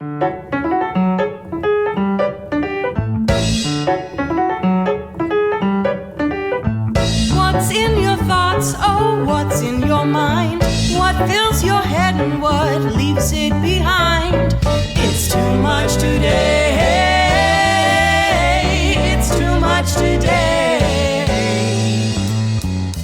What's in your thoughts? Oh, what's in your mind? What fills your head and what leaves it behind? It's too much today. It's too much today.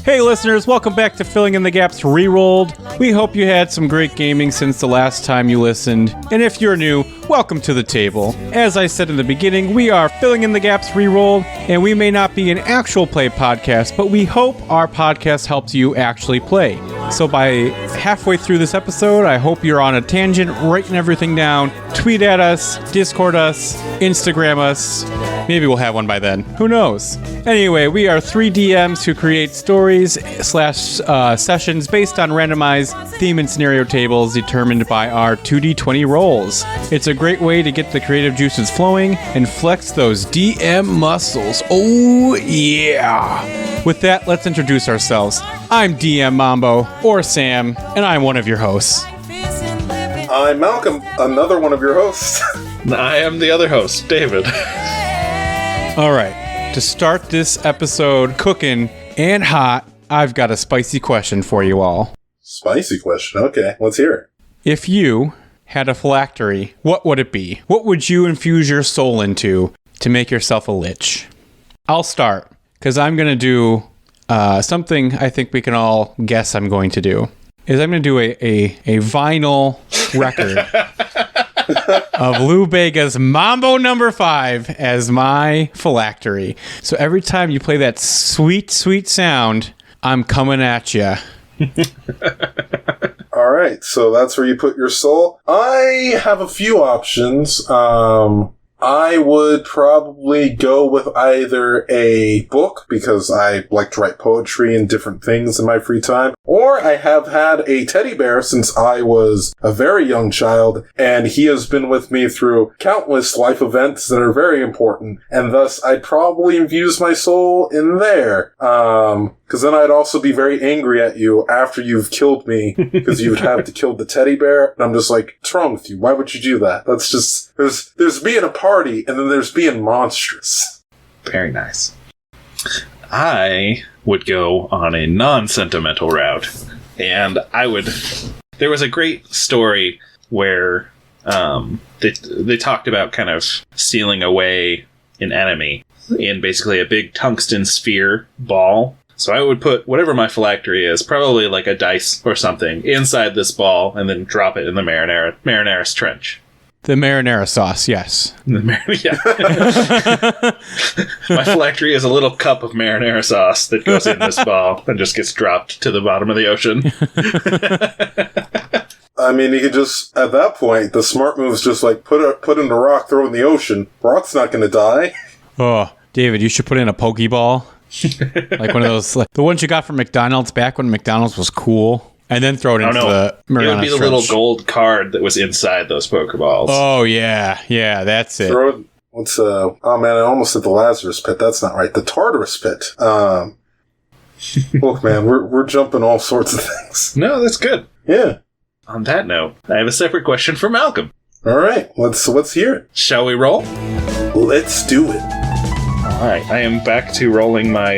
Hey listeners, welcome back to Filling in the Gaps Rerolled. We hope you had some great gaming since the last time you listened. And if you're new, welcome to the table. As I said in the beginning, we are Filling in the Gaps Rerolled, and we may not be an actual play podcast, but we hope our podcast helps you actually play. So by halfway through this episode, I hope you're on a tangent, writing everything down. Tweet at us, Discord us, Instagram us. Maybe we'll have one by then. Who knows? Anyway, we are 3 DMs who create stories/sessions based on randomized theme and scenario tables determined by our 2d20 rolls. It's a great way to get the creative juices flowing and flex those DM muscles. Oh, yeah. With that, let's introduce ourselves. I'm DM Mambo, or Sam, and I'm one of your hosts. I'm Malcolm, another one of your hosts. I am the other host, David. All right, to start this episode cooking and hot, I've got a spicy question for you all. Spicy question. Okay, let's hear it. If you had a phylactery, what would it be? What would you infuse your soul into to make yourself a lich? I'll start, because I'm going to do something I think we can all guess I'm going to do. I'm going to do a vinyl record of Lou Bega's Mambo No. 5 as my phylactery. So every time you play that sweet, sweet sound, I'm coming at you. All right, so that's where you put your soul. I have a few options. I would probably go with either a book, because I like to write poetry and different things in my free time, or I have had a teddy bear since I was a very young child, and he has been with me through countless life events that are very important, and thus I'd probably infuse my soul in there. Because then I'd also be very angry at you after you've killed me, because you would have to kill the teddy bear. And I'm just like, what's wrong with you? Why would you do that? That's just, there's being a party, and then there's being monstrous. Very nice. I would go on a non-sentimental route. And there was a great story where they talked about kind of stealing away an enemy in basically a big tungsten sphere ball. So I would put whatever my phylactery is, probably like a dice or something, inside this ball and then drop it in the marinara's trench. The marinara sauce, yes. Yeah. My phylactery is a little cup of marinara sauce that goes in this ball and just gets dropped to the bottom of the ocean. I mean, you could just, at that point, the smart move is just like put in a rock, throw it in the ocean. Rock's not going to die. Oh, David, you should put in a Pokeball. Like one of those, like the ones you got from McDonald's back when McDonald's was cool. And then throw it into the Mariana It would be the little gold card that was inside those Pokeballs. Oh, yeah. Yeah, that's it. Oh man, I almost said the Lazarus Pit. That's not right. The Tartarus Pit. Look, man, we're jumping all sorts of things. No, that's good. Yeah. On that note, I have a separate question for Malcolm. All right, let's hear it. Shall we roll? Let's do it. Alright, I am back to rolling my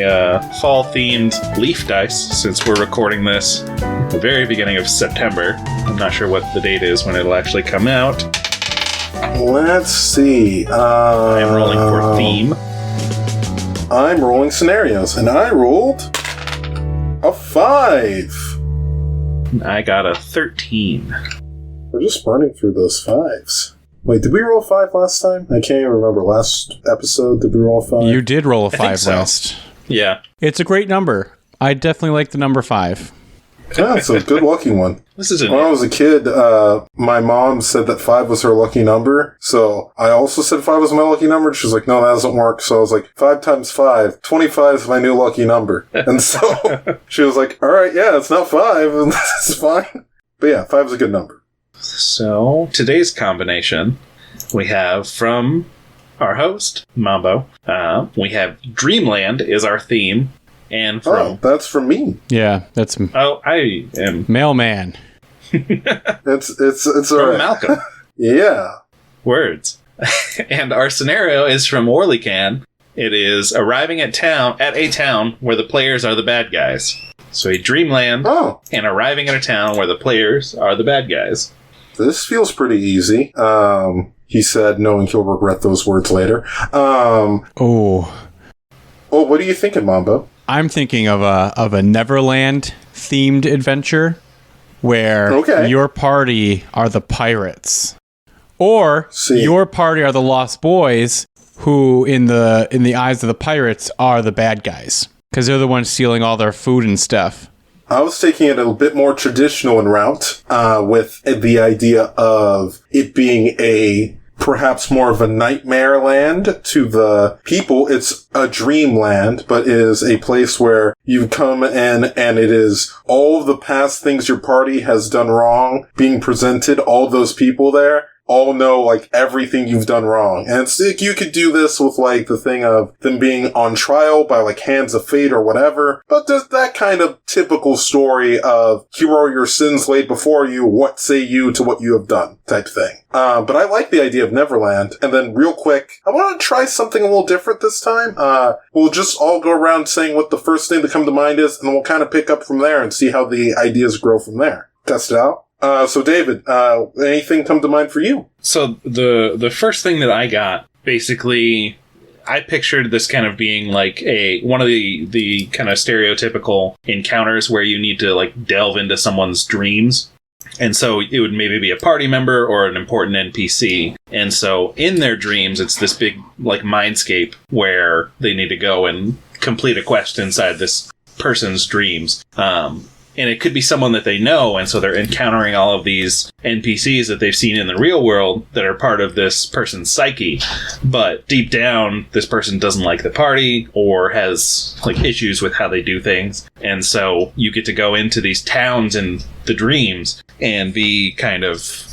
fall-themed leaf dice, since we're recording this at the very beginning of September. I'm not sure what the date is when it'll actually come out. Let's see. I am rolling for theme. I'm rolling scenarios, and I rolled a 5. I got a 13. We're just burning through those 5s. Wait, did we roll 5 last time? I can't even remember. Last episode, did we roll 5? You did roll a 5 so. last. Yeah. It's a great number. I definitely like the number 5. Yeah, it's a good lucky one. When I was a kid, my mom said that 5 was her lucky number. So I also said 5 was my lucky number. She was like, no, that doesn't work. So I was like, 5 times 5. 25 is my new lucky number. And so she was like, all right, yeah, it's not 5. And that's fine. But yeah, 5 is a good number. So, today's combination, we have from our host, Mambo, we have Dreamland is our theme, and from... Oh, that's from me. Yeah, that's... Oh, I am... Mailman. It's from alright. Malcolm. Yeah. words. And our scenario is from Orlycan. It is arriving at a town where the players are the bad guys. So a Dreamland and arriving at a town where the players are the bad guys. This feels pretty easy. He said, knowing he'll regret those words later. What are you thinking, Mambo? I'm thinking of a Neverland themed adventure where your party are the pirates, or your party are the Lost Boys, who in the eyes of the pirates are the bad guys because they're the ones stealing all their food and stuff. I was taking it a bit more traditional in route, with the idea of it being perhaps more of a nightmare land to the people. It's a dreamland, but is a place where you come in and it is all of the past things your party has done wrong being presented. All those people there all know, like, everything you've done wrong. And it's like, you could do this with, like, the thing of them being on trial by, like, hands of fate or whatever. But there's that kind of typical story of, here are your sins laid before you, what say you to what you have done, type thing. But I like the idea of Neverland. And then real quick, I want to try something a little different this time. We'll just all go around saying what the first thing to come to mind is, and we'll kind of pick up from there and see how the ideas grow from there. Test it out. So David, anything come to mind for you? So the first thing that I got, basically, I pictured this kind of being like one of the kind of stereotypical encounters where you need to, like, delve into someone's dreams. And so it would maybe be a party member or an important NPC. And so in their dreams, it's this big, like, mindscape where they need to go and complete a quest inside this person's dreams. And it could be someone that they know, and so they're encountering all of these NPCs that they've seen in the real world that are part of this person's psyche. But deep down, this person doesn't like the party or has, like, issues with how they do things. And so you get to go into these towns in the dreams and be kind of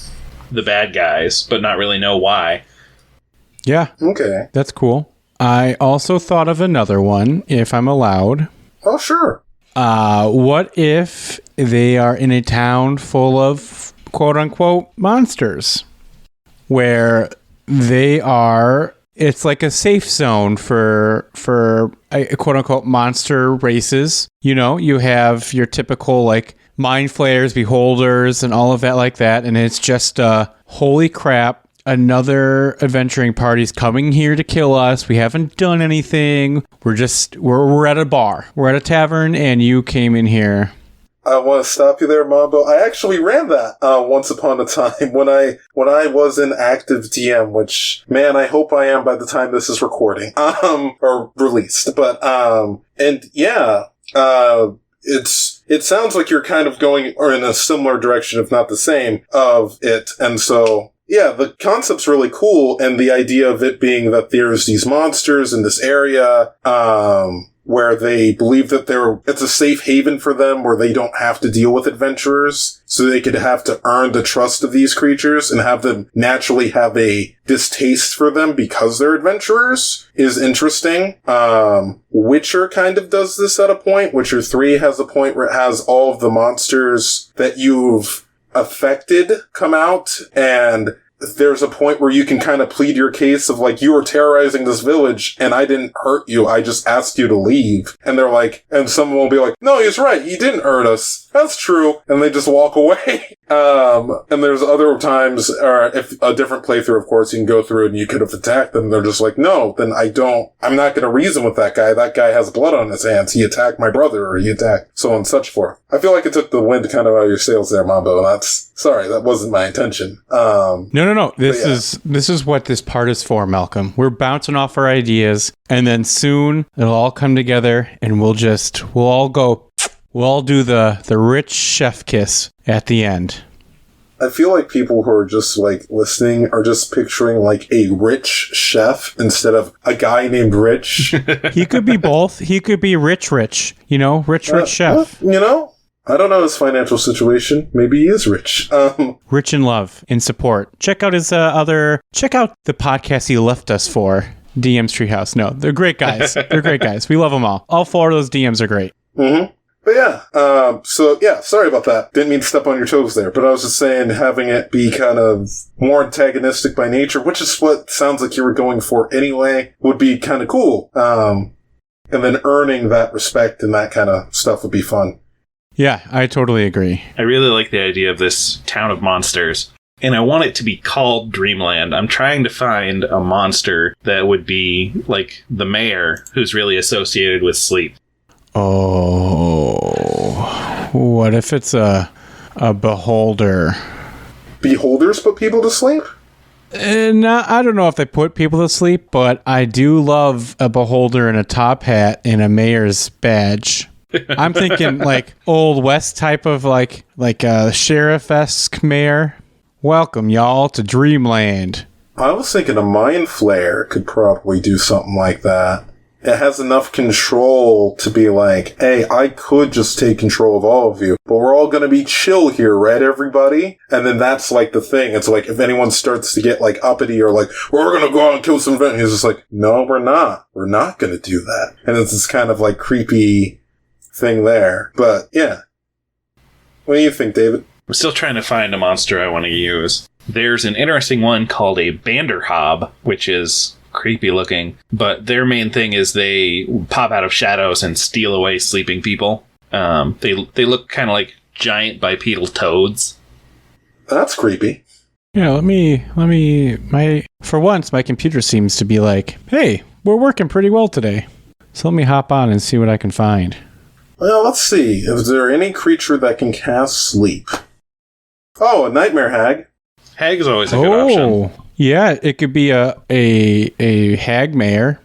the bad guys, but not really know why. Yeah. Okay. That's cool. I also thought of another one, if I'm allowed. Oh, sure. What if they are in a town full of quote-unquote monsters, where they are, it's like a safe zone for quote-unquote monster races. You know, you have your typical, like, mind flayers, beholders, and all of that like that, and it's just, holy crap, another adventuring party's coming here to kill us. We haven't done anything. We're at a bar. We're at a tavern, and you came in here. I want to stop you there, Mambo. I actually ran that once upon a time when I was an active DM, which, man, I hope I am by the time this is recording or released. But and yeah, it sounds like you're kind of going or in a similar direction, if not the same, of it, and so. Yeah, the concept's really cool, and the idea of it being that there's these monsters in this area, where they believe that it's a safe haven for them, where they don't have to deal with adventurers, so they could have to earn the trust of these creatures and have them naturally have a distaste for them because they're adventurers, is interesting. Witcher kind of does this at a point. Witcher 3 has a point where it has all of the monsters that you've affected come out, and there's a point where you can kind of plead your case of, like, you were terrorizing this village and I didn't hurt you, I just asked you to leave. And they're like, and someone will be like, no, he's right, he didn't hurt us, that's true, and they just walk away. And there's other times, or if a different playthrough, of course, you can go through and you could have attacked them, they're just like, no, then I'm not gonna reason with that guy has blood on his hands, he attacked my brother, or he attacked so on and such forth. I feel like it took the wind kind of out of your sails there, Mambo, and sorry, that wasn't my intention. No. This is what this part is for, Malcolm. We're bouncing off our ideas, and then soon it'll all come together, and we'll all do the rich chef kiss at the end. I feel like people who are just, like, listening are just picturing, like, a rich chef instead of a guy named Rich. He could be both. He could be rich, you know, rich chef. Well, you know? I don't know his financial situation. Maybe he is rich. Rich in love, in support. Check out his check out the podcast he left us for, DM's Treehouse. No, they're great guys. They're great guys. We love them all. All 4 of those DMs are great. Mm-hmm. But yeah, sorry about that. Didn't mean to step on your toes there, but I was just saying having it be kind of more antagonistic by nature, which is what sounds like you were going for anyway, would be kind of cool. And then earning that respect and that kind of stuff would be fun. Yeah, I totally agree. I really like the idea of this town of monsters, and I want it to be called Dreamland. I'm trying to find a monster that would be like the mayor, who's really associated with sleep. Oh, what if it's a beholder? Beholders put people to sleep? No, I don't know if they put people to sleep, but I do love a beholder in a top hat and a mayor's badge. I'm thinking like Old West type of like a sheriff-esque mayor. Welcome, y'all, to Dreamland. I was thinking a Mind Flayer could probably do something like that. It has enough control to be like, hey, I could just take control of all of you, but we're all going to be chill here, right, everybody? And then that's like the thing. It's like if anyone starts to get like uppity or like, we're going to go out and kill some villains, it's just like, no, we're not. We're not going to do that. And it's this kind of like creepy thing there. But yeah. What do you think, David? I'm still trying to find a monster I want to use. There's an interesting one called a Banderhob, which is creepy looking, but their main thing is they pop out of shadows and steal away sleeping people. They look kind of like giant bipedal toads. That's creepy. Yeah, let me for once my computer seems to be like, hey, we're working pretty well today. So let me hop on and see what I can find. Well, let's see. Is there any creature that can cast sleep? Oh, a nightmare hag. Hag is always a good option. Yeah, it could be a hag mayor.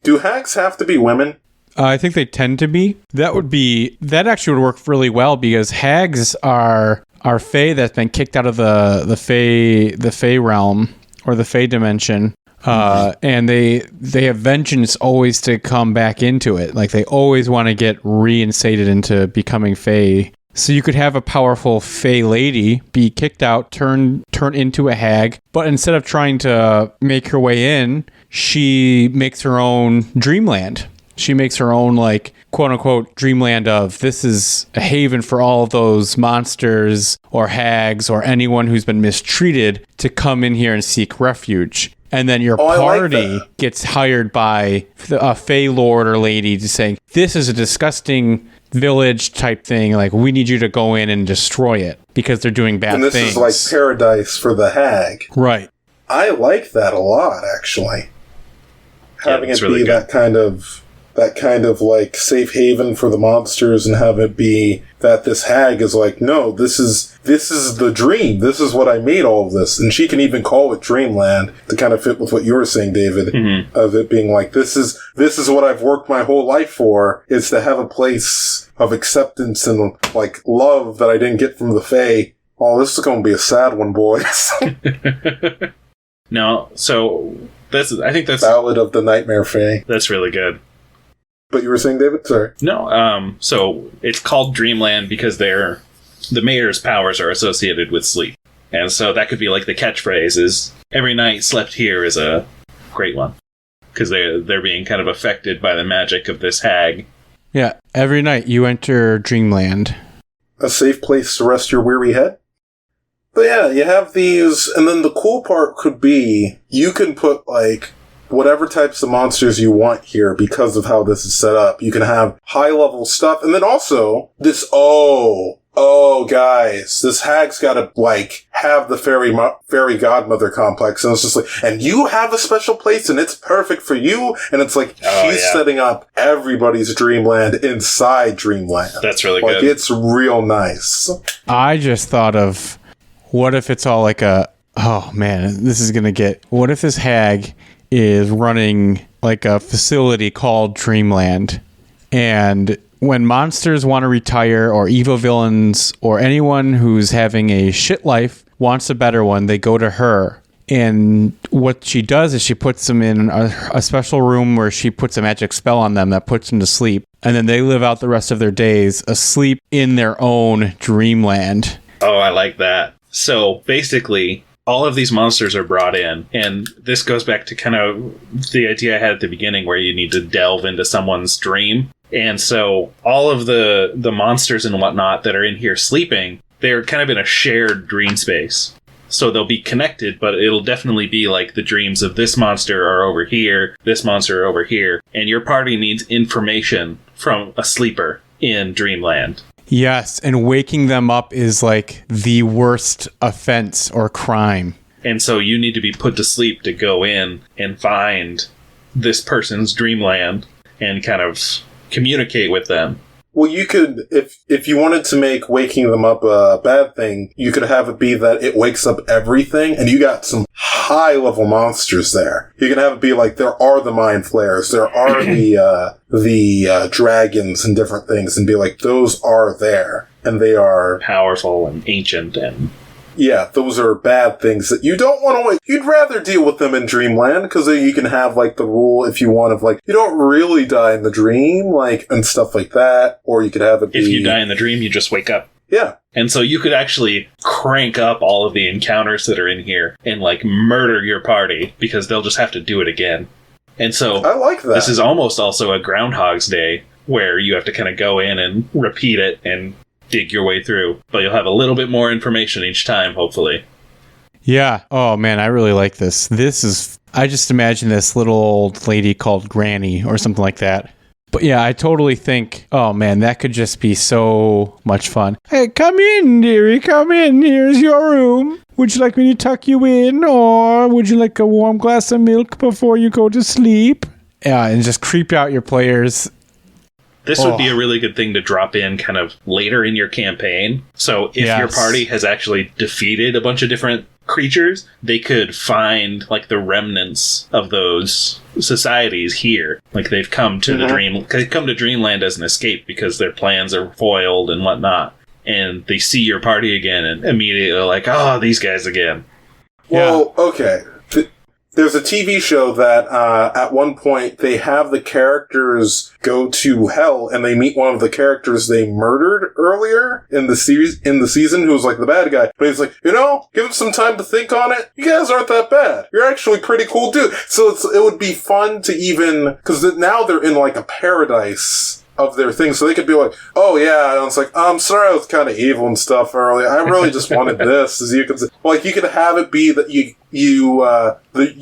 Do hags have to be women? I think they tend to be. That actually would work really well because hags are fae that's been kicked out of the fae realm or the fae dimension. And they have vengeance always to come back into it. Like they always want to get reinstated into becoming fae. So you could have a powerful fae lady be kicked out, turn into a hag, but instead of trying to make her way in, she makes her own dreamland. She makes her own, like, quote-unquote dreamland of this is a haven for all of those monsters or hags or anyone who's been mistreated to come in here and seek refuge. And then your party gets hired by a fae lord or lady to say, this is a disgusting village type thing. Like, we need you to go in and destroy it because they're doing bad things. And this is like paradise for the hag. Right. I like that a lot, actually. Having it really be good. that kind of like safe haven for the monsters, and have it be that this hag is like, no, this is the dream. This is what I made all of this. And she can even call it Dreamland to kind of fit with what you were saying, David, of it being like, this is what I've worked my whole life for, is to have a place of acceptance and like love that I didn't get from the Fae. Oh, this is going to be a sad one, boys. No, so I think that's Ballad of the Nightmare Fae. That's really good. But you were saying, David? Sorry. No, so it's called Dreamland because the mayor's powers are associated with sleep. And so that could be like the catchphrase is, every night slept here is a great one. Because they're being kind of affected by the magic of this hag. Yeah, every night you enter Dreamland. A safe place to rest your weary head? But yeah, you have these, and then the cool part could be, you can put like whatever types of monsters you want here because of how this is set up. You can have high-level stuff, and then also this, guys, this hag's gotta, like, have the fairy godmother complex, and it's just like, and you have a special place, and it's perfect for you, and it's like, she's setting up everybody's Dreamland inside Dreamland. That's really good. Like, it's real nice. I just thought of, what if it's all like what if this hag is running like a facility called Dreamland, and when monsters want to retire or evil villains or anyone who's having a shit life wants a better one, they go to her. And what she does is she puts them in a special room where she puts a magic spell on them that puts them to sleep. And then they live out the rest of their days asleep in their own Dreamland. Oh, I like that. So basically, all of these monsters are brought in, and this goes back to kind of the idea I had at the beginning where you need to delve into someone's dream. And so all of the monsters and whatnot that are in here sleeping, they're kind of in a shared dream space. So they'll be connected, but it'll definitely be like the dreams of this monster are over here, this monster are over here, and your party needs information from a sleeper in Dreamland. Yes, and waking them up is like the worst offense or crime. And so you need to be put to sleep to go in and find this person's dreamland and kind of communicate with them. Well, you could, if you wanted to make waking them up a bad thing, you could have it be that it wakes up everything, and you got some high-level monsters there. You can have it be like, there are the mind flayers, there are the dragons and different things, and be like, those are there, and they are powerful and ancient and... Yeah, those are bad things that you don't want to... You'd rather deal with them in Dreamland, because you can have, like, the rule, if you want, of, like, you don't really die in the dream, like, and stuff like that. Or you could have it be... If you die in the dream, you just wake up. Yeah. And so you could actually crank up all of the encounters that are in here and, like, murder your party, because they'll just have to do it again. And so... I like that. This is almost also a Groundhog's Day, where you have to kind of go in and repeat it and... dig your way through, but you'll have a little bit more information each time, hopefully. Yeah. Oh, man, I really like this. This is... I just imagine this little old lady called Granny or something like that. But yeah, I totally think, oh, man, that could just be so much fun. Hey, come in, dearie, come in. Here's your room. Would you like me to tuck you in, or would you like a warm glass of milk before you go to sleep? Yeah, and just creep out your players. This would be a really good thing to drop in kind of later in your campaign. So if your party has actually defeated a bunch of different creatures, they could find like the remnants of those societies here. Like they've come to they've come to Dreamland as an escape because their plans are foiled and whatnot. And they see your party again and immediately are like, oh, these guys again. Well, okay. There's a TV show that at one point they have the characters go to hell and they meet one of the characters they murdered earlier in the season who was like the bad guy. But he's like, give them some time to think on it. You guys aren't that bad. You're actually pretty cool dude. So it would be fun to even, because now they're in like a paradise of their thing, so they could be like, oh yeah, and it's like, I'm sorry I was kind of evil and stuff earlier. I really just wanted this. As you can say, like, you could have it be that you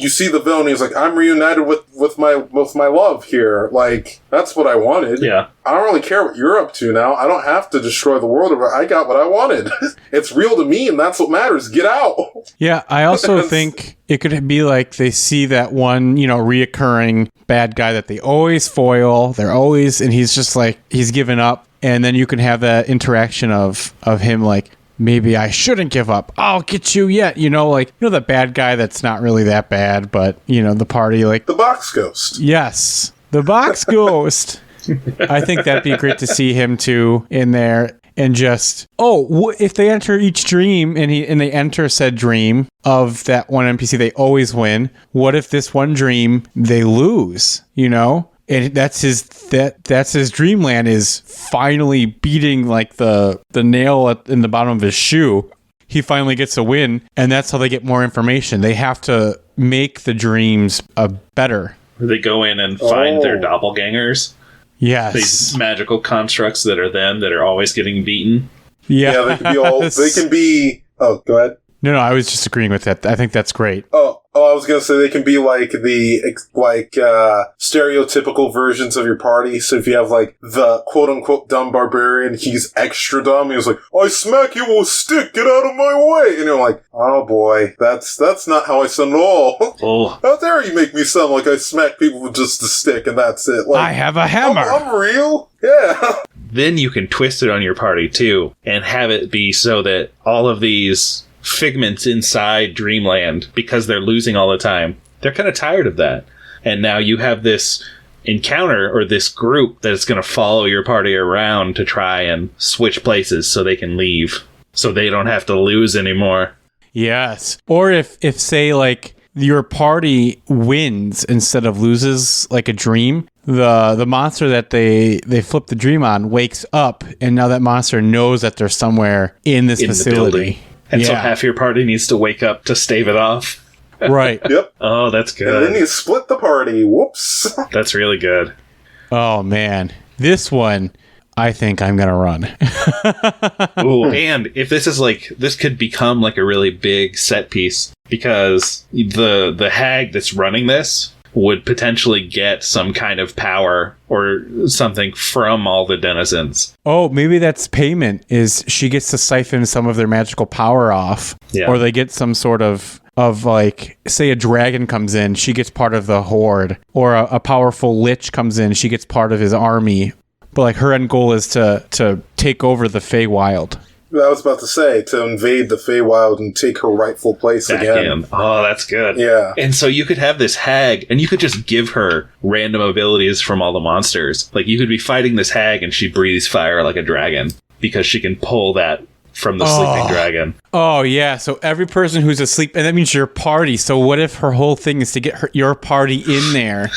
see the villain, and he's like, I'm reunited with my love here. Like, that's what I wanted. Yeah. I don't really care what you're up to now. I don't have to destroy the world. I got what I wanted. It's real to me, and that's what matters. Get out. Yeah, I also think it could be like they see that one, reoccurring bad guy that they always foil. And he's just like, he's given up. And then you can have that interaction of him like, maybe I shouldn't give up. I'll get you yet. The bad guy that's not really that bad, but, the party, like... The box ghost. Yes. The box ghost. I think that'd be great to see him, too, in there. And just, if they enter each dream and they enter said dream of that one NPC, they always win. What if this one dream they lose? And that's his Dreamland is finally beating like the nail in the bottom of his shoe. He finally gets a win, and that's how they get more information. They have to make the dreams better. They go in and find their doppelgangers. Yes. These magical constructs that are them that are always getting beaten. Yeah, they can be oh, go ahead. No, I was just agreeing with that. I think that's great. Oh, I was gonna say they can be like stereotypical versions of your party. So if you have like the quote unquote dumb barbarian, he's extra dumb. He's like, I smack you with a stick, get out of my way. And you're like, oh boy, that's not how I sound at all. Oh. How dare you make me sound like I smack people with just a stick and that's it. Like, I have a hammer. I'm real. Yeah. Then you can twist it on your party too and have it be so that all of these figments inside Dreamland, because they're losing all the time, they're kind of tired of that. And now you have this encounter or this group that is going to follow your party around to try and switch places so they can leave, so they don't have to lose anymore. Yes. Or if say like your party wins instead of loses like a dream, the monster that they flip the dream on wakes up, and now that monster knows that they're somewhere in this facility. And so half your party needs to wake up to stave it off. Right. Yep. Oh, that's good. And then you split the party. Whoops. That's really good. Oh, man. This one, I think I'm gonna run. Ooh, and if this is like, this could become like a really big set piece, because the hag that's running this would potentially get some kind of power or something from all the denizens. Oh, maybe that's payment, is she gets to siphon some of their magical power off. Yeah. Or they get some sort of like, say a dragon comes in, she gets part of the horde. Or a powerful lich comes in, she gets part of his army. But like her end goal is to take over the Feywild. I was about to say, to invade the Feywild and take her rightful place Back again. in. Oh, that's good. Yeah. And so you could have this hag, and you could just give her random abilities from all the monsters. Like, you could be fighting this hag, and she breathes fire like a dragon, because she can pull that from the sleeping dragon. Oh, yeah. So every person who's asleep, and that means your party. So what if her whole thing is to get your party in there?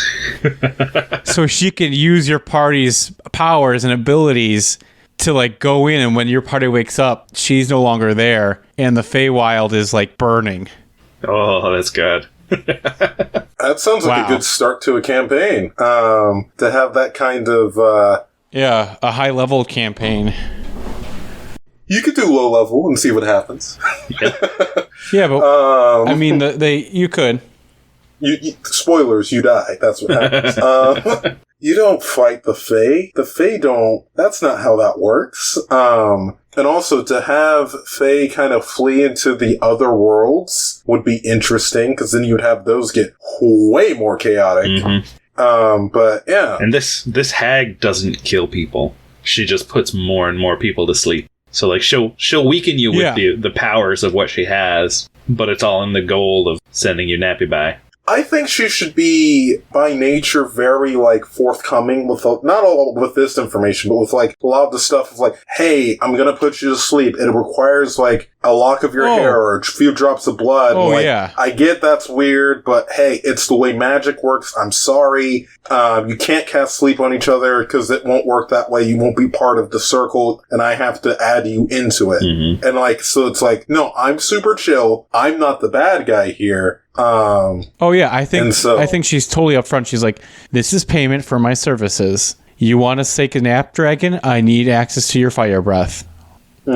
So she can use your party's powers and abilities to like go in, and when your party wakes up, she's no longer there, and the Feywild is like burning. Oh, that's good. That sounds like a good start to a campaign. To have that kind of... Yeah, a high-level campaign. You could do low level and see what happens. Yeah, but I mean, you could. You spoilers, you die. That's what happens. You don't fight the Fae. The Fae don't... That's not how that works. And also, to have Fae kind of flee into the other worlds would be interesting, because then you'd have those get way more chaotic. Mm-hmm. But, yeah. And this hag doesn't kill people. She just puts more and more people to sleep. So, like, she'll weaken you with the powers of what she has, but it's all in the goal of sending you nappy by. I think she should be, by nature, very, like, forthcoming with, not all with this information, but with, like, a lot of the stuff of, like, hey, I'm gonna put you to sleep. It requires, like, a lock of your hair or a few drops of blood. Oh, like, yeah. I get that's weird, but hey, it's the way magic works. I'm sorry. You can't cast sleep on each other because it won't work that way. You won't be part of the circle, and I have to add you into it. Mm-hmm. And, like, so it's like, no, I'm super chill. I'm not the bad guy here. I think she's totally upfront. She's like, this is payment for my services. You want to take a nap, dragon? I need access to your fire breath.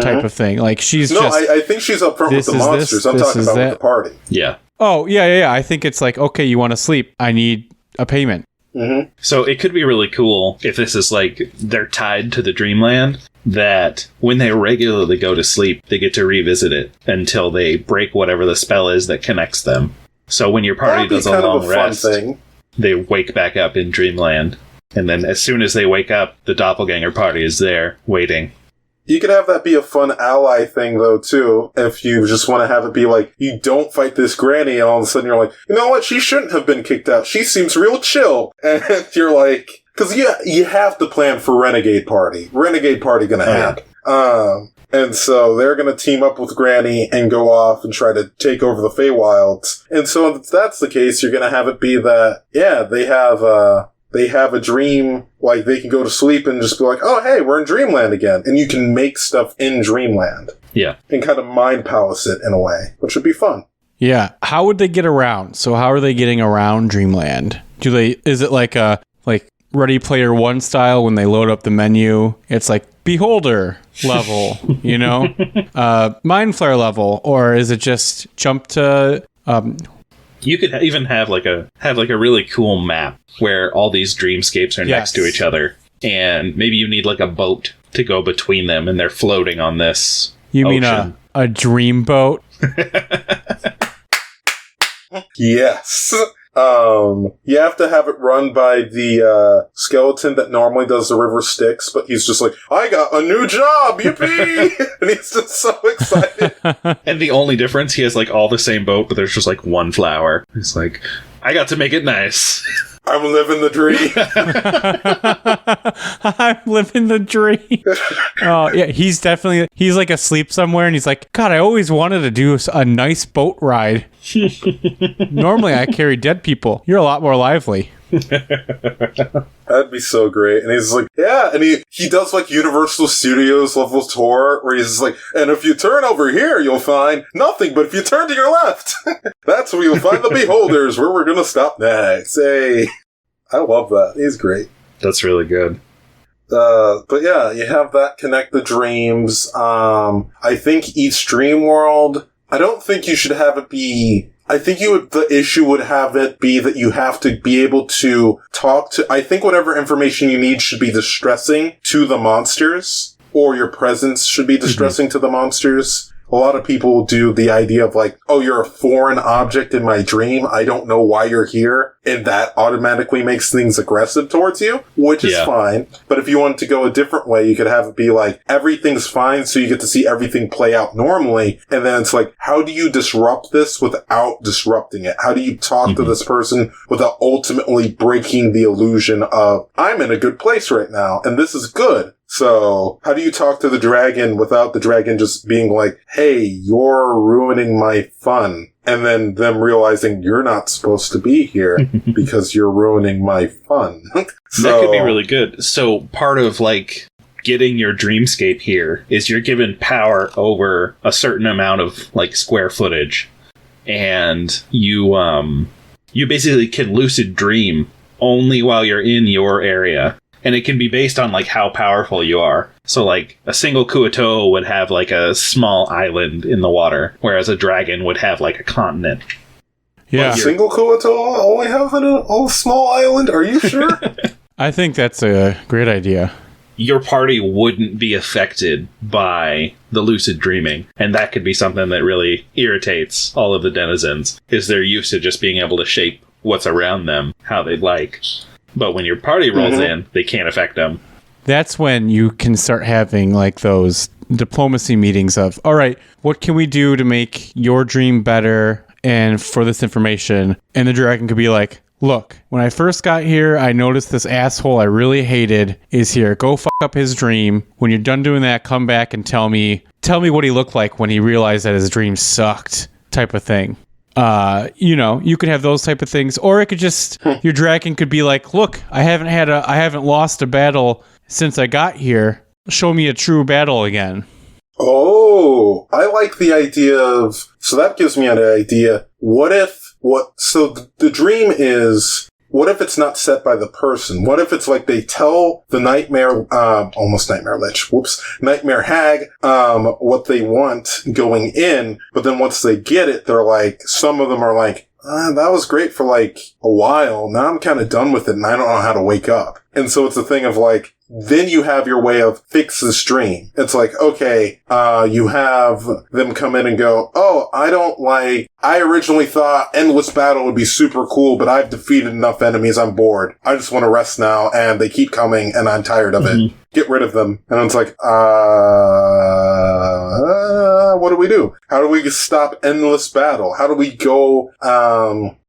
Type of thing. Like, she's I think she's upfront with the monsters. I'm talking about with the party. Yeah. Oh, yeah. I think it's like, okay, you want to sleep? I need a payment. Mm-hmm. So it could be really cool if this is like, they're tied to the Dreamland, that when they regularly go to sleep, they get to revisit it until they break whatever the spell is that connects them. So when your party does a long rest, they wake back up in Dreamland. And then as soon as they wake up, the doppelganger party is there, waiting. You could have that be a fun ally thing, though, too, if you just want to have it be like, you don't fight this granny, and all of a sudden you're like, you know what, she shouldn't have been kicked out. She seems real chill. And you're like... Because, you have to plan for Renegade Party. Renegade Party gonna happen. And so they're going to team up with Granny and go off and try to take over the Feywilds. And so if that's the case, you're going to have it be that, they have a dream, like they can go to sleep and just be like, oh, hey, we're in Dreamland again. And you can make stuff in Dreamland. Yeah. And kind of mind palace it in a way, which would be fun. Yeah. How would they get around? So how are they getting around Dreamland? Is it like Ready Player One style when they load up the menu? It's like Beholder level, Mind Flare level, or is it just jump to? You could even have like a really cool map where all these dreamscapes are next to each other, and maybe you need like a boat to go between them, and they're floating on this. You ocean. mean a dream boat? Yes. You have to have it run by the skeleton that normally does the river Styx, but he's just like, I got a new job, yippee! And he's just so excited. And the only difference, he has like all the same boat, but there's just like one flower. He's like, I got to make it nice. I'm living the dream. I'm living the dream. Oh, yeah, he's like asleep somewhere, and he's like, God, I always wanted to do a nice boat ride. Normally, I carry dead people. You're a lot more lively. That'd be so great. And he's like, yeah, and he does like Universal Studios level tour, where he's just like, and if you turn over here, you'll find nothing, but if you turn to your left, that's where you'll find the Beholders, where we're gonna stop next. Hey, I love that. He's great. That's really good. But yeah, you have that connect the dreams. I think each dream world, I don't think you should have it be... I think the issue would have it be that you have to be able to talk to... I think whatever information you need should be distressing to the monsters, or your presence should be distressing to the monsters. A lot of people do the idea of like, oh, you're a foreign object in my dream. I don't know why you're here. And that automatically makes things aggressive towards you, which is fine. But if you wanted to go a different way, you could have it be like, everything's fine. So you get to see everything play out normally. And then it's like, how do you disrupt this without disrupting it? How do you talk to this person without ultimately breaking the illusion of, I'm in a good place right now and this is good? So, how do you talk to the dragon without the dragon just being like, hey, you're ruining my fun? And then them realizing you're not supposed to be here because you're ruining my fun. So, that could be really good. So, part of, like, getting your dreamscape here is you're given power over a certain amount of, like, square footage. And you basically can lucid dream only while you're in your area. And it can be based on, like, how powerful you are. So, like, a single Kuo-toa would have, like, a small island in the water, whereas a dragon would have, like, a continent. Yeah. A single Kuo-toa only have a small island? Are you sure? I think that's a great idea. Your party wouldn't be affected by the lucid dreaming. And that could be something that really irritates all of the denizens, is they're used to just being able to shape what's around them how they'd like. But when your party rolls in, they can't affect them. That's when you can start having like those diplomacy meetings of, all right, what can we do to make your dream better and for this information? And the dragon could be like, look, when I first got here, I noticed this asshole I really hated is here. Go fuck up his dream. When you're done doing that, come back and tell me what he looked like when he realized that his dream sucked, type of thing. You could have those type of things, or it could just, your dragon could be like, look, I haven't lost a battle since I got here. Show me a true battle again. Oh, I like the idea of, so that gives me an idea. So the dream is, what if it's not set by the person? What if it's like they tell the nightmare hag, what they want going in, but then once they get it, they're like, some of them are like, that was great for like a while. Now I'm kind of done with it and I don't know how to wake up. And so it's a thing of like, then you have your way of fix this dream. It's like, okay, you have them come in and go, oh, I originally thought endless battle would be super cool, but I've defeated enough enemies, I'm bored. I just want to rest now, and they keep coming, and I'm tired of it. Get rid of them. And it's like, what do we do? How do we stop endless battle? How do we go,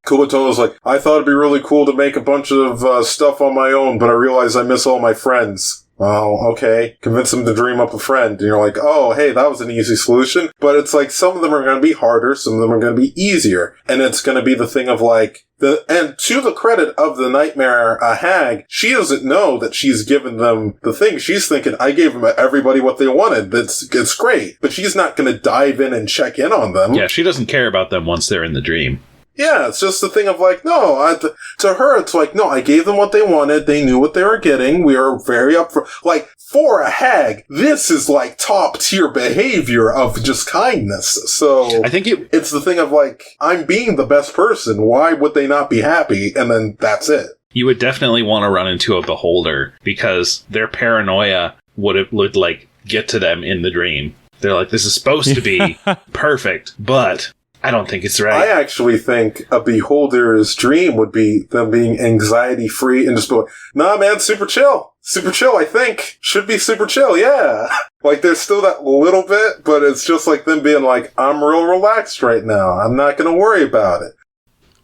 Kuo-toa's like, I thought it'd be really cool to make a bunch of stuff on my own, but I realized I miss all my friends. Oh, okay. Convince them to dream up a friend. And you're like, oh, hey, that was an easy solution. But it's like, some of them are going to be harder, some of them are going to be easier. And it's going to be the thing of like, and to the credit of the nightmare hag, she doesn't know that she's given them the thing. She's thinking, I gave them everybody what they wanted. It's great. But she's not going to dive in and check in on them. Yeah, she doesn't care about them once they're in the dream. Yeah, it's just the thing of like, no, to her, it's like, no, I gave them what they wanted. They knew what they were getting. We are very upfront. Like, for a hag, this is like top tier behavior of just kindness. So I think it's the thing of like, I'm being the best person. Why would they not be happy? And then that's it. You would definitely want to run into a beholder because their paranoia would like get to them in the dream. They're like, this is supposed to be perfect, but I don't think it's right. I actually think a beholder's dream would be them being anxiety-free and just going, nah, man, super chill. Super chill, I think. Should be super chill, yeah. Like, there's still that little bit, but it's just like them being like, I'm real relaxed right now. I'm not going to worry about it.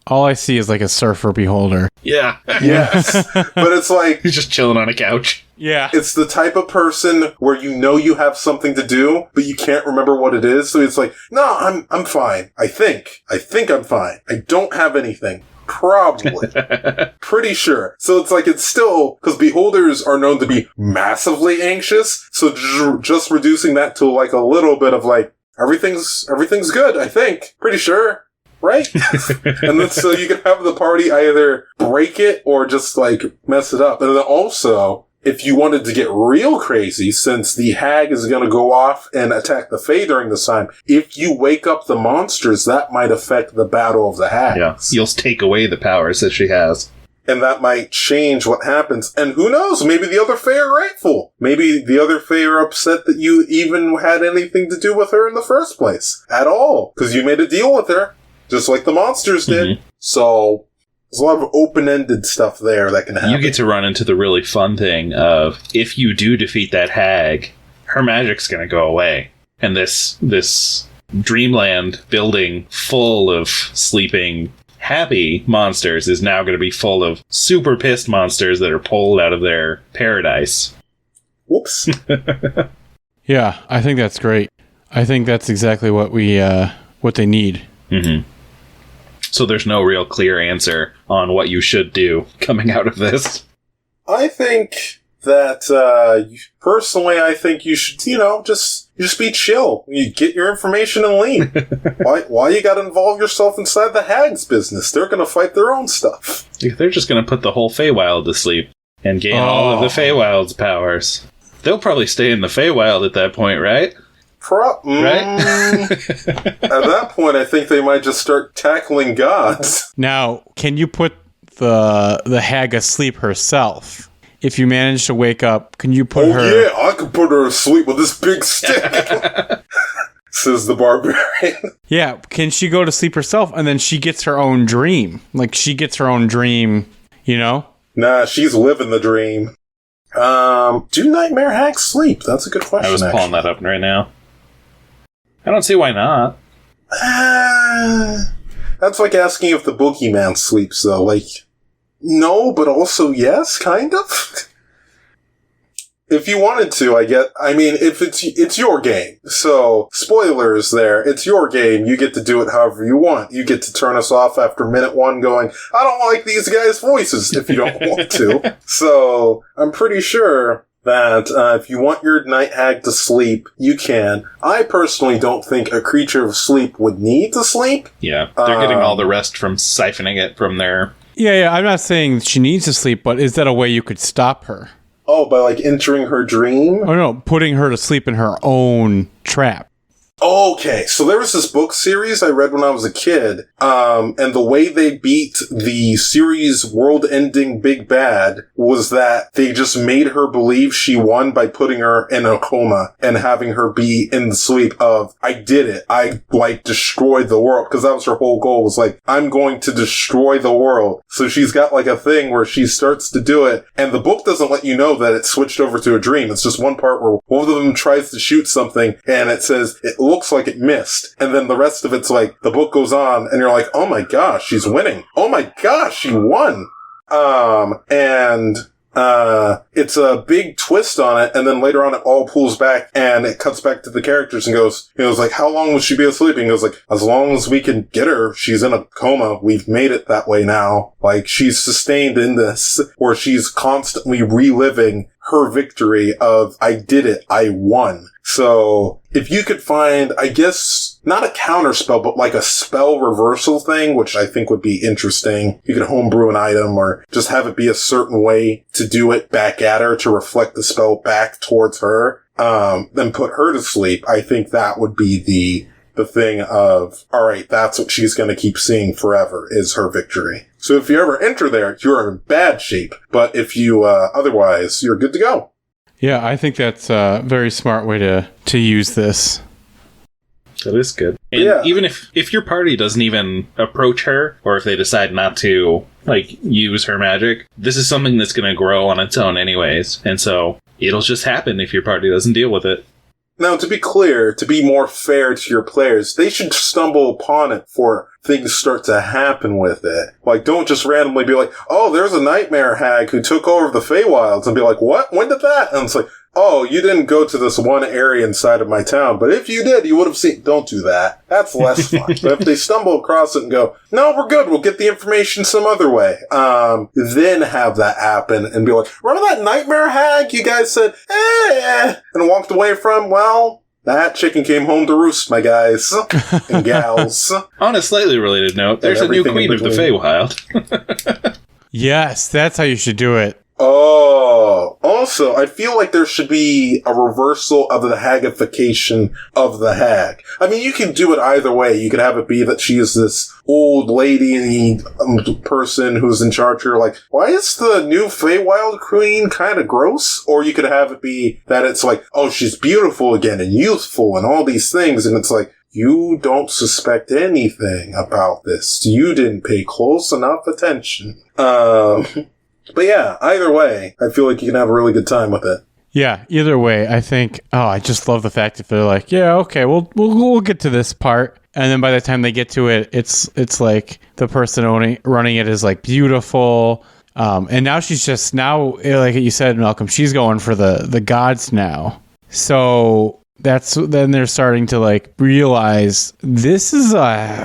All I see is like a surfer beholder. Yeah. Yes. But it's like, he's just chilling on a couch. Yeah. It's the type of person where you know you have something to do, but you can't remember what it is. So it's like, no, I'm fine. I think I'm fine. I don't have anything. Probably. Pretty sure. So it's like, it's still, because beholders are known to be massively anxious. So just reducing that to like a little bit of like, everything's good, I think. Pretty sure. Right? And then so you can have the party either break it or just like mess it up. And then also, if you wanted to get real crazy, since the hag is going to go off and attack the Fae during this time, if you wake up the monsters, that might affect the battle of the hags. Yeah, you'll take away the powers that she has. And that might change what happens. And who knows? Maybe the other Fae are grateful. Maybe the other Fae are upset that you even had anything to do with her in the first place. At all. Because you made a deal with her. Just like the monsters did. Mm-hmm. So, there's a lot of open-ended stuff there that can happen. You get to run into the really fun thing of, if you do defeat that hag, her magic's going to go away. And this Dreamland building full of sleeping happy monsters is now going to be full of super pissed monsters that are pulled out of their paradise. Whoops. Yeah, I think that's great. I think that's exactly what what they need. Mm-hmm. So there's no real clear answer on what you should do coming out of this. I think that, personally, I think you should, just be chill. You get your information and leave. Why you gotta involve yourself inside the hag's business? They're gonna fight their own stuff. They're just gonna put the whole Feywild to sleep and gain all of the Feywild's powers. They'll probably stay in the Feywild at that point, right? Right? At that point, I think they might just start tackling gods. Now, can you put the hag asleep herself? If you manage to wake up, can you put her... Oh, yeah, I can put her to sleep with this big stick, says the barbarian. Yeah, can she go to sleep herself, and then she gets her own dream? Like, she gets her own dream, Nah, she's living the dream. Do nightmare hags sleep? That's a good question, I was pulling that up right now. I don't see why not. That's like asking if the boogeyman sleeps, though. Like... No, but also yes, kind of. If you wanted to, if it's your game. So, spoilers there. It's your game. You get to do it however you want. You get to turn us off after minute 1 going, I don't like these guys' voices, if you don't want to. So, I'm pretty sure that if you want your night hag to sleep, you can. I personally don't think a creature of sleep would need to sleep. Yeah, they're getting all the rest from siphoning it from their... Yeah, I'm not saying she needs to sleep, but is that a way you could stop her? Oh, by entering her dream? Oh no, putting her to sleep in her own trap. Okay, so there was this book series I read when I was a kid, and the way they beat the series world-ending Big Bad was that they just made her believe she won by putting her in a coma and having her be in the sleep of, I did it, I, destroyed the world, because that was her whole goal, was I'm going to destroy the world. So she's got, a thing where she starts to do it, and the book doesn't let you know that it switched over to a dream. It's just one part where one of them tries to shoot something, and it says, it looks like it missed. And then the rest of it's the book goes on and you're like, oh my gosh, she's winning. Oh my gosh, she won. It's a big twist on it. And then later on it all pulls back and it cuts back to the characters and goes, how long will she be asleep? And he goes as long as we can get her, she's in a coma. We've made it that way now. She's sustained in this where she's constantly reliving her victory of, I did it, I won. So, if you could find, I guess, not a counterspell, but a spell reversal thing, which I think would be interesting. You could homebrew an item or just have it be a certain way to do it back at her to reflect the spell back towards her, then put her to sleep. I think that would be the thing of, alright, that's what she's gonna keep seeing forever, is her victory. So if you ever enter there, you're in bad shape. But if you, otherwise, you're good to go. Yeah, I think that's a very smart way to use this. That is good. And even if your party doesn't even approach her, or if they decide not to, use her magic, this is something that's going to grow on its own anyways. And so it'll just happen if your party doesn't deal with it. Now, to be clear, to be more fair to your players, they should stumble upon it before things start to happen with it. Don't just randomly be oh, there's a nightmare hag who took over the Feywilds, and be what? When did that? And it's oh, you didn't go to this one area inside of my town, but if you did, you would have seen... Don't do that. That's less fun. But if they stumble across it and go, no, we're good, we'll get the information some other way, then have that happen and be remember that nightmare hag you guys said, and walked away from? Well, that chicken came home to roost, my guys and gals. On a slightly related note, there's a new queen of the Feywild. Yes, that's how you should do it. Oh also, I feel like there should be a reversal of the hagification of the hag. I mean, you can do it either way. You could have it be that she is this old lady person who's in charge. You're like, why is the new Feywild queen kind of gross? Or you could have it be that it's like, oh, she's beautiful again and youthful and all these things. And it's like, you don't suspect anything about this. You didn't pay close enough attention. But yeah, either way, I feel like you can have a really good time with it. Yeah, either way, I think, I just love the fact that they're like, yeah, okay, we'll get to this part. And then by the time they get to it, it's like the person running it is like beautiful. And now she's just, like you said, Malcolm, she's going for the gods now. So then they're starting to like realize this is a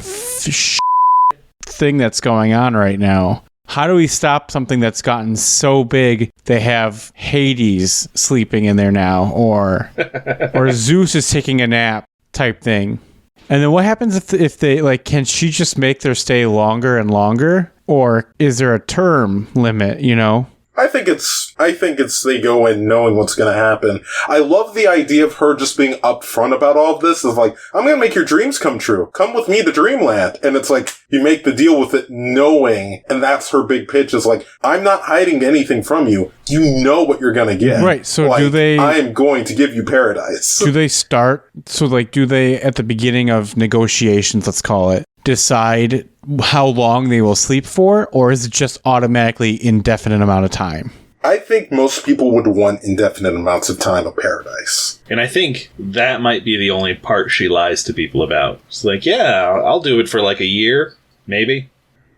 thing that's going on right now. How do we stop something that's gotten so big they have Hades sleeping in there now, or Zeus is taking a nap type thing? And then what happens if they like? Can she just make their stay longer and longer, or is there a term limit? You know? I think it's they go in knowing what's going to happen. I love the idea of her just being upfront about all of this. Is like, I'm going to make your dreams come true. Come with me to Dreamland. And it's like, you make the deal with it knowing, and that's her big pitch is like, I'm not hiding anything from you. You know what you're going to get. Right. So like, do they... I am going to give you paradise. Do they at the beginning of negotiations, let's call it, decide how long they will sleep for, or is it just automatically indefinite amount of time? I think most people would want indefinite amounts of time of paradise. And I think that might be the only part she lies to people about. It's like, yeah, I'll do it for like a year, maybe.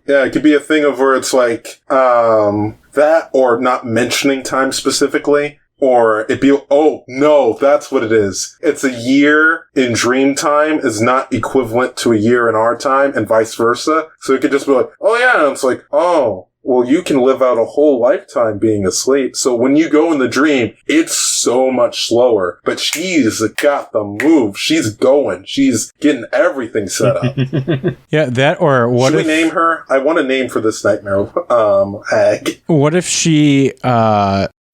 Yeah, it could be a thing of where it's like, that, or not mentioning time specifically. Or it'd be, oh, no, that's what it is. It's a year in dream time is not equivalent to a year in our time, and vice versa. So it could just be like, oh yeah, and it's like, oh, well, you can live out a whole lifetime being asleep. So when you go in the dream, it's so much slower. But she's got the move. She's going. She's getting everything set up. Yeah, that, or what Should we name her? I want a name for this nightmare hag. What if she...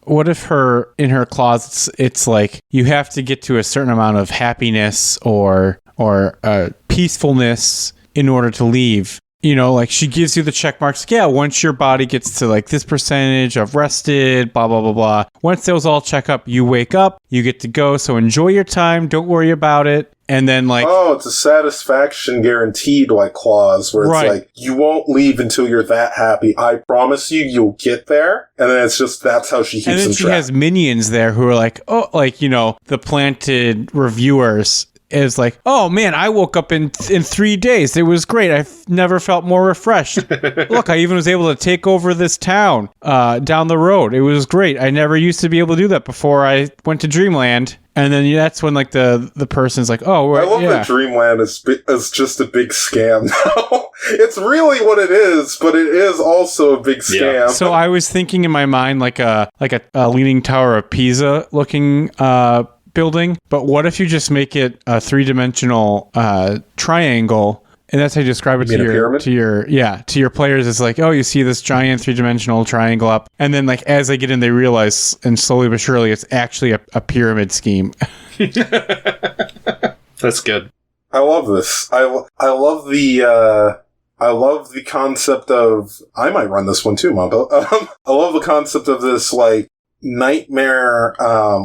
What if in her closets, it's like you have to get to a certain amount of happiness or peacefulness in order to leave? You know, like she gives you the check marks. Yeah, once your body gets to like this percentage of rested, blah, blah, blah, blah. Once those all check up, you wake up, you get to go. So enjoy your time. Don't worry about it. And then like... Oh, it's a satisfaction guaranteed like clause where it's right. Like, you won't leave until you're that happy. I promise you'll get there. And then it's just, that's how she keeps them trapped. And then she has minions there who are like, oh, like, you know, the planted reviewers is like, oh man, I woke up in 3 days. It was great. I've never felt more refreshed. Look, I even was able to take over this town down the road. It was great. I never used to be able to do that before I went to Dreamland. And then that's when like the person's like, oh, I love that Dreamland is just a big scam now. It's really what it is, but it is also a big scam. Yeah. So I was thinking in my mind like a Leaning Tower of Pisa looking building, but what if you just make it a 3-dimensional triangle? And that's how you describe it to your players. It's like, oh, you see this giant 3-dimensional triangle up, and then like as they get in, they realize, and slowly but surely, it's actually a pyramid scheme. That's good. I love this. I love the concept of. I might run this one too, Mom. I love the concept of this like nightmare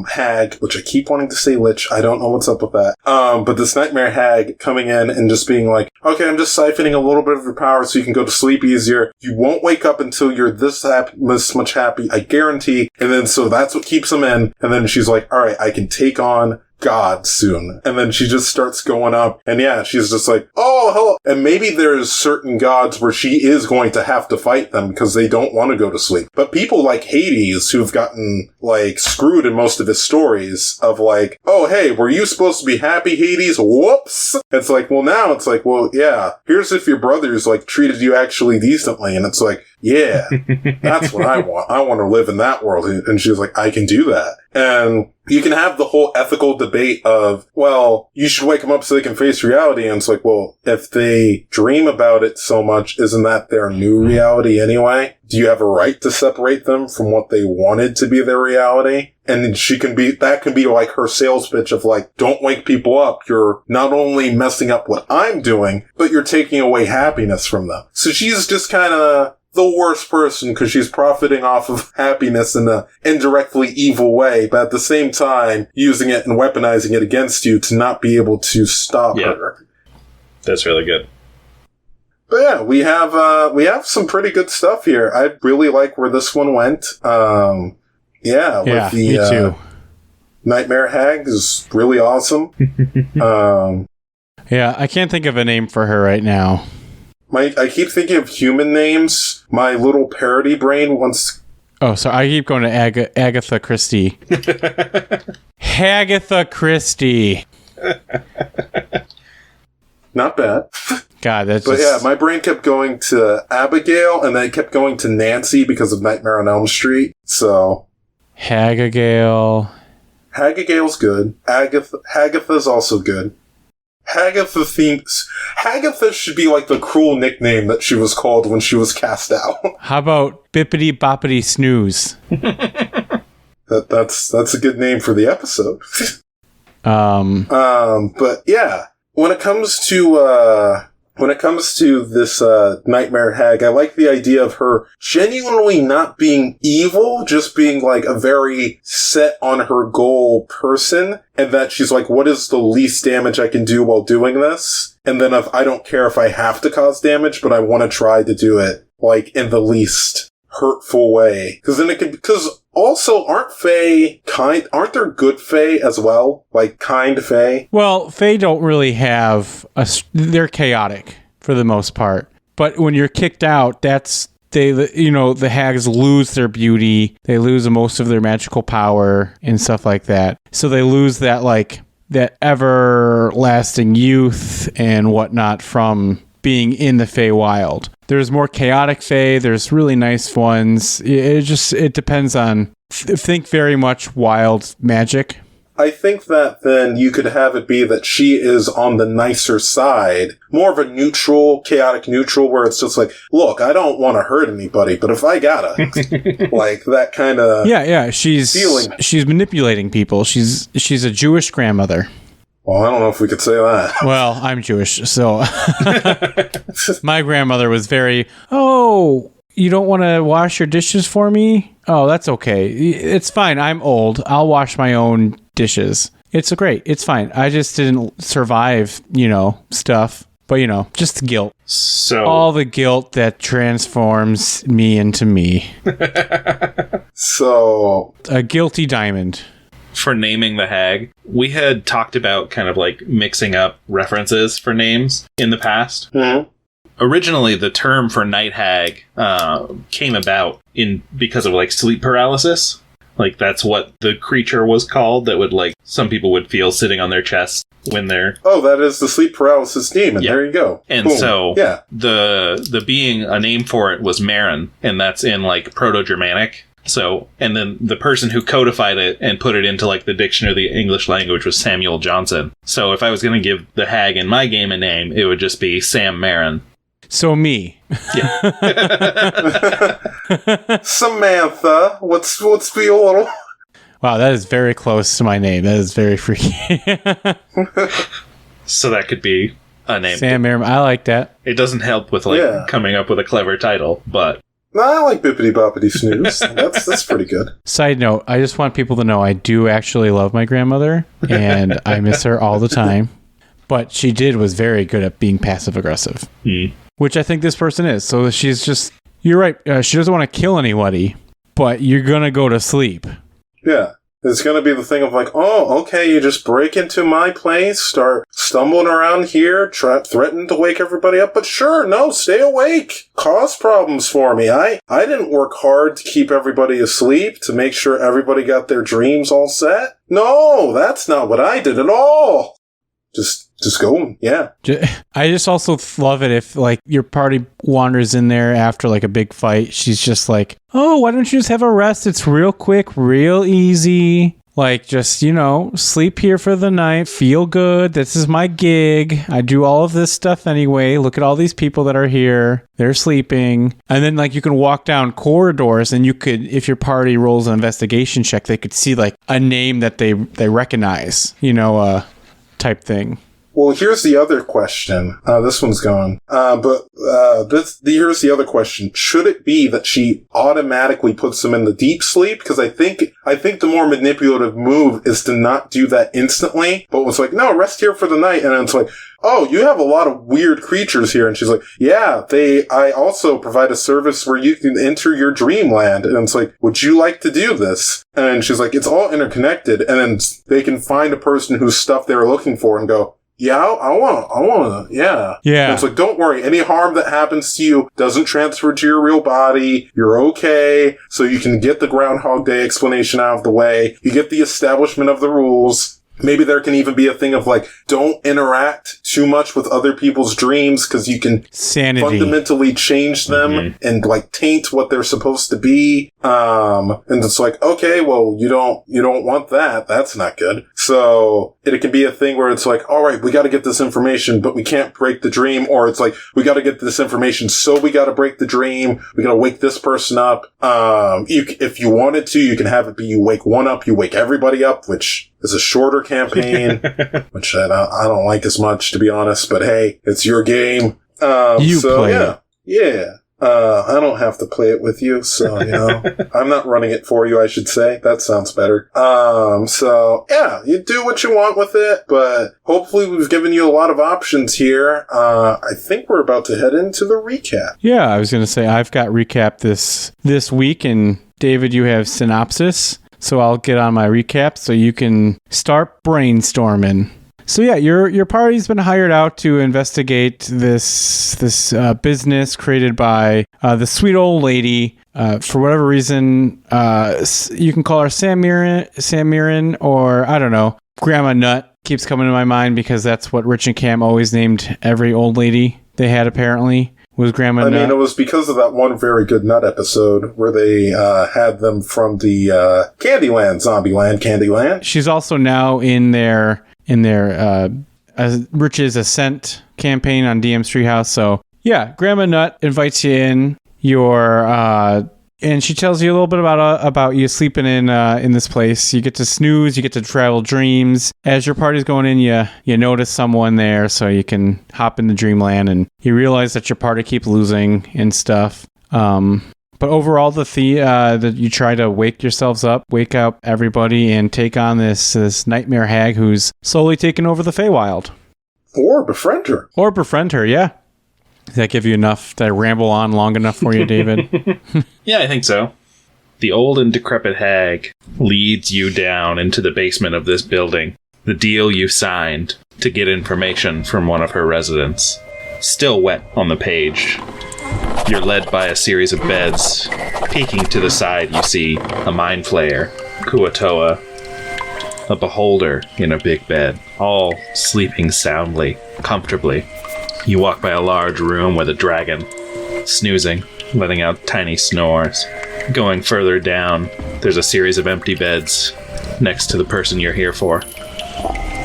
hag, which I keep wanting to say lich. I don't know what's up with that. But this nightmare hag coming in and just being like, okay, I'm just siphoning a little bit of your power so you can go to sleep easier. You won't wake up until you're this much happy, I guarantee. And then so that's what keeps them in. And then she's like, all right, I can take on God soon. And then she just starts going up, and yeah, she's just like, oh, hello. And maybe there's certain gods where she is going to have to fight them because they don't want to go to sleep. But people like Hades, who've gotten like screwed in most of his stories of like, oh, hey, were you supposed to be happy, Hades? Whoops. It's like, well, now it's like, well, yeah, here's if your brothers like treated you actually decently. And it's like, yeah, that's what I want. I want to live in that world. And she's like, I can do that. And you can have the whole ethical debate of, well, you should wake them up so they can face reality. And it's like, well, if they dream about it so much, isn't that their new reality anyway? Do you have a right to separate them from what they wanted to be their reality? And that can be like her sales pitch of like, don't wake people up. You're not only messing up what I'm doing, but you're taking away happiness from them. So she's just kind of the worst person because she's profiting off of happiness in an indirectly evil way, but at the same time using it and weaponizing it against you to not be able to stop her. That's really good. But yeah, we have some pretty good stuff here. I really like where this one went. With the me too. Nightmare Hag is really awesome. Yeah, I can't think of a name for her right now. I keep thinking of human names. My little parody brain wants... Oh, so I keep going to Agatha Christie. Hagatha Christie. Not bad. God, that's But yeah, my brain kept going to Abigail, and then it kept going to Nancy because of Nightmare on Elm Street. So... Hagagail. Hagagail's good. Hagatha's also good. Hagatha should be like the cruel nickname that she was called when she was cast out. How about Bibbity Boppity Snooze? That's a good name for the episode. But yeah, when it comes to this Nightmare Hag, I like the idea of her genuinely not being evil, just being like a very set on her goal person, and that she's like, what is the least damage I can do while doing this? And then I don't care if I have to cause damage, but I want to try to do it, like, in the least hurtful way. Because also, aren't there good Fae as well? Like, kind Fae? Well, Fae don't really have they're chaotic for the most part. But when you're kicked out, the hags lose their beauty. They lose most of their magical power and stuff like that. So they lose that everlasting youth and whatnot from being in the Feywild. There's more chaotic Fae. There's really nice ones. It depends on, think very much wild magic. I think that then you could have it be that she is on the nicer side, more of a neutral, chaotic neutral, where it's just like, look, I don't want to hurt anybody, but if I gotta, like that kind of she's manipulating people. She's a Jewish grandmother. Well, I don't know if we could say that. Well, I'm Jewish, so my grandmother was very, you don't want to wash your dishes for me? Oh, that's okay. It's fine. I'm old. I'll wash my own dishes. It's great. It's fine. I just didn't survive, stuff. But, just guilt. So all the guilt that transforms me into me. So a guilty diamond. For naming the hag, we had talked about kind of like mixing up references for names in the past. Mm-hmm. Originally, the term for night hag came about because of like sleep paralysis. Like that's what the creature was called. That would like some people would feel sitting on their chest when they're. Oh, that is the sleep paralysis demon. Yeah. There you go. And boom. So yeah. the being a name for it was Marin, and that's in like Proto-Germanic. So, and then the person who codified it and put it into like the dictionary of the English language was Samuel Johnson. So if I was going to give the hag in my game a name, it would just be Sam Marin. So me. Yeah. Samantha, let's be a little... Wow, that is very close to my name. That is very freaky. So that could be a name. Sam Marin, I like that. It doesn't help with coming up with a clever title, but... No, I like Bibbity Boppity Snooze. That's pretty good. Side note, I just want people to know I do actually love my grandmother, and I miss her all the time. But she was very good at being passive-aggressive, which I think this person is. So she's just... You're right. She doesn't want to kill anybody, but you're going to go to sleep. Yeah. It's going to be the thing of like, oh, okay, you just break into my place, start stumbling around here, threaten to wake everybody up, but sure, no, stay awake. Cause problems for me. I didn't work hard to keep everybody asleep, to make sure everybody got their dreams all set. No, that's not what I did at all. Just go, yeah. I just also love it if, like, your party wanders in there after, like, a big fight. She's just like, oh, why don't you just have a rest? It's real quick, real easy. Like, just, sleep here for the night, feel good. This is my gig. I do all of this stuff anyway. Look at all these people that are here. They're sleeping. And then, like, you can walk down corridors and you could, if your party rolls an investigation check, they could see, like, a name that they recognize, type thing. Well, here's the other question. This one's gone. Here's the other question. Should it be that she automatically puts them in the deep sleep? Because I think the more manipulative move is to not do that instantly, but it's like, no, rest here for the night. And then it's like, oh, you have a lot of weird creatures here. And she's like, yeah, I also provide a service where you can enter your dreamland. And it's like, would you like to do this? And she's like, it's all interconnected. And then they can find a person whose stuff they're looking for and go, yeah, I want to, yeah. Yeah. And it's like, don't worry, any harm that happens to you doesn't transfer to your real body. You're okay. So you can get the Groundhog Day explanation out of the way. You get the establishment of the rules. Maybe there can even be a thing of like, don't interact too much with other people's dreams because you can fundamentally change them and like taint what they're supposed to be. And it's like, okay, well, you don't want that. That's not good. So it can be a thing where it's like, all right, we got to get this information, but we can't break the dream. Or it's like, we got to get this information, so we got to break the dream. We got to wake this person up. If you wanted to, you can have it be you wake one up, you wake everybody up, which is a shorter campaign, which I don't like as much, to be honest. But hey, it's your game. Play it. Yeah. I don't have to play it with you, so, I'm not running it for you, I should say. That sounds better. So, yeah, you do what you want with it, but hopefully we've given you a lot of options here. I think we're about to head into the recap. Yeah, I was going to say, I've got recap this week, and David, you have synopsis. So I'll get on my recap so you can start brainstorming. So yeah, your party's been hired out to investigate this business created by the sweet old lady. For whatever reason, you can call her Sam Mirren, or I don't know, Grandma Nut keeps coming to my mind because that's what Rich and Cam always named every old lady they had, apparently. Was Grandma Nut. I mean, it was because of that one very good Nut episode where they had them from the Candyland. She's also now in their Rich's Ascent campaign on DM's Treehouse. So yeah, Grandma Nut invites you in. And she tells you a little bit about you sleeping in this place. You get to snooze, you get to travel dreams. As your party's going in, you notice someone there, so you can hop into Dreamland, and you realize that your party keeps losing and stuff. But overall, that you try to wake up everybody, and take on this nightmare hag who's slowly taking over the Feywild. Or befriend her. Yeah. Does that give you enough? Did I ramble on long enough for you, David? Yeah, I think so. The old and decrepit hag leads you down into the basement of this building. The deal you signed to get information from one of her residents. Still wet on the page. You're led by a series of beds. Peeking to the side, you see a mind flayer, Kuatoa, a beholder in a big bed, all sleeping soundly, comfortably. You walk by a large room with a dragon, snoozing, letting out tiny snores. Going further down, there's a series of empty beds next to the person you're here for.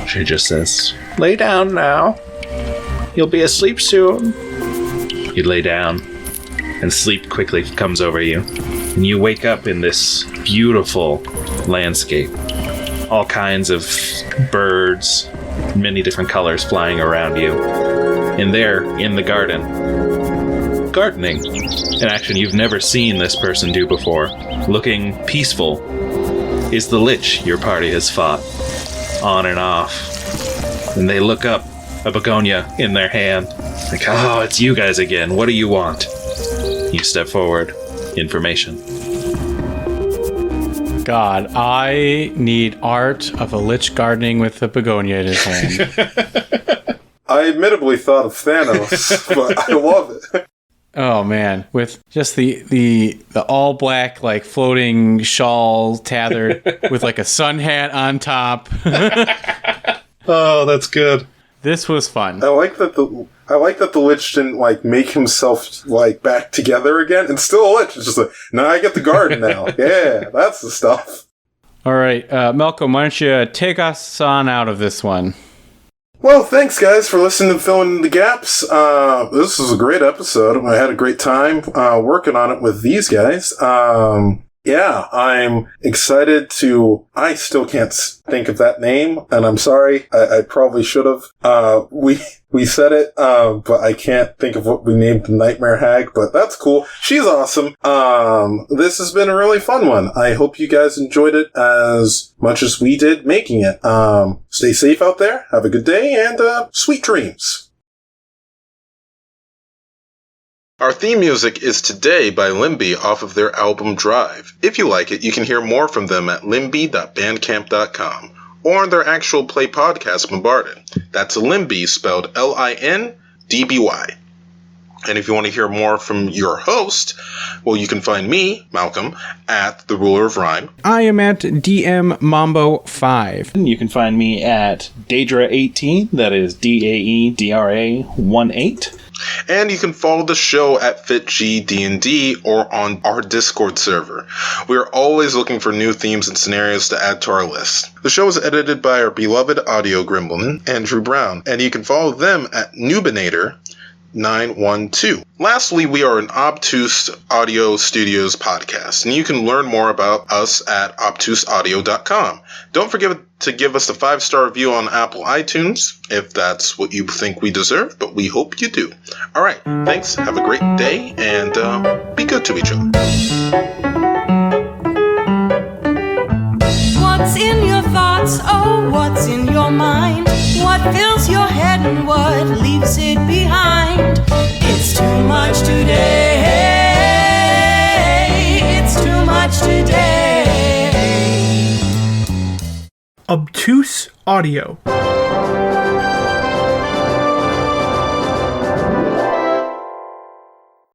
She just says, "Lay down now. You'll be asleep soon." You lay down, and sleep quickly comes over you. And you wake up in this beautiful landscape. All kinds of birds, many different colors flying around you. And there, in the garden, gardening, an action you've never seen this person do before, looking peaceful, is the lich your party has fought, on and off. And they look up, a begonia in their hand, like, "Oh, it's you guys again, what do you want?" You step forward, information. God, I need art of a lich gardening with a begonia in his hand. I admittedly thought of Thanos, but I love it. Oh man, with just the all black like floating shawl tethered with like a sun hat on top. Oh, that's good. This was fun. I like that the lich didn't like make himself like back together again. It's still a lich. It's just like, now I get the garden now. Yeah, that's the stuff. All right, Malcolm, why don't you take us on out of this one? Well, thanks, guys, for listening to Filling in the Gaps. This was a great episode. I had a great time working on it with these guys. Yeah, I'm excited to... I still can't think of that name, and I'm sorry. I probably should have. We said it, but I can't think of what we named the Nightmare Hag, but that's cool. She's awesome. This has been a really fun one. I hope you guys enjoyed it as much as we did making it. Stay safe out there, have a good day, and sweet dreams. Our theme music is Today by Limby off of their album Drive. If you like it, you can hear more from them at limby.bandcamp.com or on their actual play podcast, Bombarded. That's Limby, spelled L-I-N-D-B-Y. And if you want to hear more from your host, well, you can find me, Malcolm, at The Ruler of Rhyme. I am at DM Mambo 5. And you can find me at Daedra18, that is DAEDRA18. And you can follow the show at FitGDND or on our Discord server. We are always looking for new themes and scenarios to add to our list. The show is edited by our beloved audio gremlin, Andrew Brown, and you can follow them at Nubinator912. Lastly, we are an Obtuse Audio Studios podcast, and you can learn more about us at obtuseaudio.com. Don't forget to give us a 5-star review on Apple iTunes, if that's what you think we deserve, but we hope you do. Alright, thanks, have a great day, and be good to each other. What's in your thoughts? Oh, what's in your mind? What fills your head and what leaves it behind? It's too much today. It's too much today. Obtuse Audio.